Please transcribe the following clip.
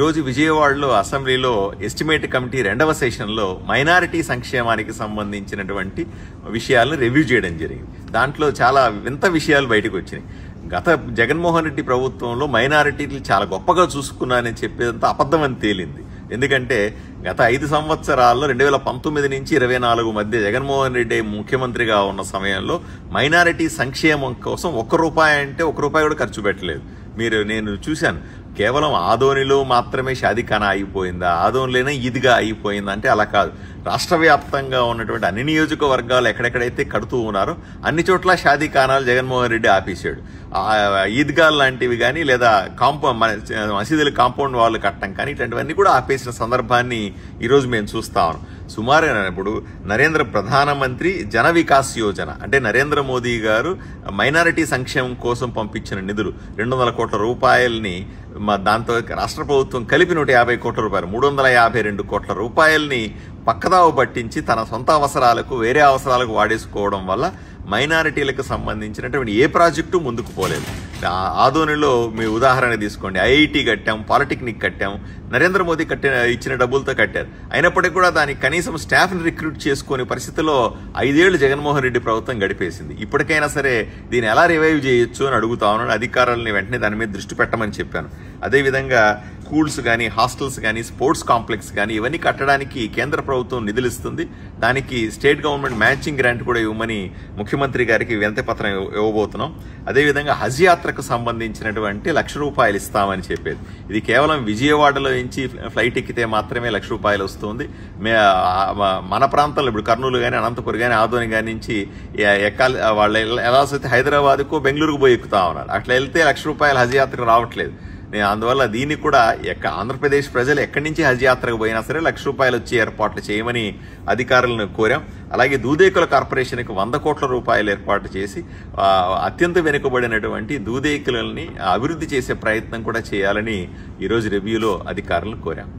ఈరోజు విజయవాడలో అసెంబ్లీలో ఎస్టిమేట్ కమిటీ 2వ సెషన్లో మైనారిటీ సంక్షేమానికి సంబంధించినటువంటి విషయాలను రివ్యూ చేయడం జరిగింది. దాంట్లో చాలా వింత విషయాలు బయటకు వచ్చినాయి. గత జగన్మోహన్ రెడ్డి ప్రభుత్వంలో మైనారిటీలు చాలా గొప్పగా చూసుకున్నానని చెప్పేదంతా అబద్ధం అని తేలింది. ఎందుకంటే గత 5 సంవత్సరాల్లో 2019 నుంచి 24 మధ్య జగన్మోహన్ రెడ్డి ముఖ్యమంత్రిగా ఉన్న సమయంలో మైనారిటీ సంక్షేమం కోసం ₹1 అంటే ₹1 కూడా ఖర్చు పెట్టలేదు. నేను చూశాను. కేవలం ఆదోనిలో మాత్రమే షాదీఖానా అయిపోయిందా, ఆదోనిలోనే ఈద్గా అయిపోయిందా అంటే అలా కాదు. రాష్ట్ర వ్యాప్తంగా ఉన్నటువంటి అన్ని నియోజకవర్గాలు ఎక్కడెక్కడైతే కడుతూ ఉన్నారో అన్ని చోట్ల షాదీఖానాలు జగన్మోహన్ రెడ్డి ఆపేశాడు. ఈద్గాల్ లాంటివి కానీ లేదా మసీదుల కాంపౌండ్ వాళ్ళు కట్టడం కానీ ఇట్లాంటివన్నీ కూడా ఆపేసిన సందర్భాన్ని ఈరోజు మేము చూస్తా ఉన్నాం. సుమారు ఇప్పుడు ప్రధానమంత్రి జన వికాస్ యోజన అంటే నరేంద్ర మోదీ గారు మైనారిటీ సంక్షేమం కోసం పంపించిన నిధులు 200 కోట్ల రూపాయలని దాంతో రాష్ట్ర ప్రభుత్వం కలిపి 150 కోట్ల రూపాయలు 352 కోట్ల రూపాయలని పక్కదావ పట్టించి తన సొంత అవసరాలకు వేరే అవసరాలకు వాడేసుకోవడం వల్ల మైనారిటీలకు సంబంధించినటువంటి ఏ ప్రాజెక్టు ముందుకు పోలేదు. ఆదోనిలో మీ ఉదాహరణ తీసుకోండి. ఐఐటి కట్టాం, పాలిటెక్నిక్ కట్టాం, నరేంద్ర మోదీ ఇచ్చిన డబ్బులతో కట్టారు. అయినప్పటికీ కూడా దానికి కనీసం స్టాఫ్ని రిక్రూట్ చేసుకునే పరిస్థితిలో 5 ఏళ్లు జగన్మోహన్ రెడ్డి ప్రభుత్వం గడిపేసింది. ఇప్పటికైనా సరే దీన్ని ఎలా రివైవ్ చేయొచ్చు అని అడుగుతా ఉన్నాను. అధికారులని వెంటనే దాని మీద దృష్టి పెట్టమని చెప్పాను. అదేవిధంగా స్కూల్స్ కానీ, హాస్టల్స్ కానీ, స్పోర్ట్స్ కాంప్లెక్స్ కానీ ఇవన్నీ కట్టడానికి కేంద్ర ప్రభుత్వం నిధులు ఇస్తుంది. దానికి స్టేట్ గవర్నమెంట్ మ్యాచింగ్ గ్రాంట్ కూడా ఇవ్వమని ముఖ్యమంత్రి గారికి వినతి పత్రం ఇవ్వబోతున్నాం. అదేవిధంగా హజ్ యాత్రకు సంబంధించినటువంటి ₹1,00,000 ఇస్తామని చెప్పేది. ఇది కేవలం విజయవాడలో నుంచి ఫ్లైట్ ఎక్కితే మాత్రమే ₹1,00,000 వస్తుంది. మన ప్రాంతంలో ఇప్పుడు కర్నూలు కానీ, అనంతపురం కానీ, ఆదోని కానీ నుంచి ఎక్కాలి. వాళ్ళు ఎలా వస్తే హైదరాబాద్కు, బెంగళూరుకు పోయి ఎక్కుతా ఉన్నారు. అట్లా వెళ్తే ₹1,00,000 హజ్ యాత్రకు రావట్లేదు. అందువల్ల దీన్ని కూడా ఆంధ్రప్రదేశ్ ప్రజలు ఎక్కడి నుంచి హజ్ యాత్రకు పోయినా సరే ₹1,00,000 వచ్చే ఏర్పాట్లు చేయమని అధికారులను కోరాం. అలాగే దూదేకుల కార్పొరేషన్కి ₹100 కోట్ల ఏర్పాటు చేసి అత్యంత వెనుకబడినటువంటి దూదేకులని అభివృద్ధి చేసే ప్రయత్నం కూడా చేయాలని ఈరోజు రివ్యూలో అధికారులను కోరాం.